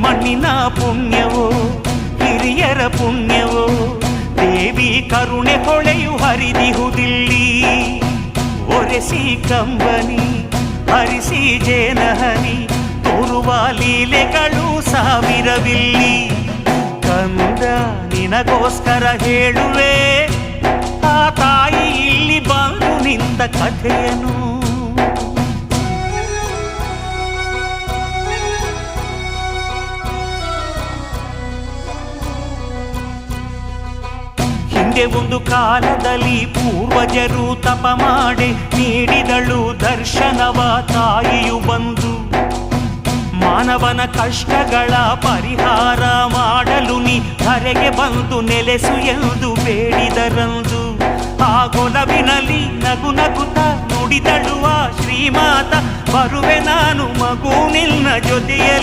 ಮಣ್ಣಿನ ಪುಣ್ಯವೋ ಹಿರಿಯರ ಪುಣ್ಯವೋ ದೇವಿ ಕರುಣೆ ಹೊಳೆಯು ಹರಿದಿಹುದಿಲ್ಲಿ. ಒರೆಸಿ ಕಂಬನಿ ಹರಿಸಿ ಜೇನಹನಿ ತೋರುವ ಲೀಲೆಗಳು ಸಾವಿರವಿಲ್ಲಿ. ಕಂದ ನಿನಗೋಸ್ಕರ ಹೇಳುವೆ ಆ ತಾಯಿ ಇಲ್ಲಿ ಬಂದು ನಿಂತ ಕಥೆಯನು. ಹಿಂದೆ ಒಂದು ಕಾಲದಲ್ಲಿ ಪೂರ್ವಜರು ತಪ ಮಾಡಿ ನೀಡಿದಳು ದರ್ಶನವ ತಾಯಿಯು ಬಂದು. ಮಾನವನ ಕಷ್ಟಗಳ ಪರಿಹಾರ ಮಾಡಲು ನೀ ಧರೆಗೆ ಬಂದು ನೆಲೆಸು ಎಂದು ಬೇಡಿದರಂದು. ಆ ಗೊಲವಿನಲ್ಲಿ ನಗು ನಗುತ್ತ ನುಡಿದಳುವ ಶ್ರೀಮಾತ, ಬರುವೆ ನಾನು ಮಗು ನಿನ್ನ ಜೊತೆಯಲ್ಲಿ.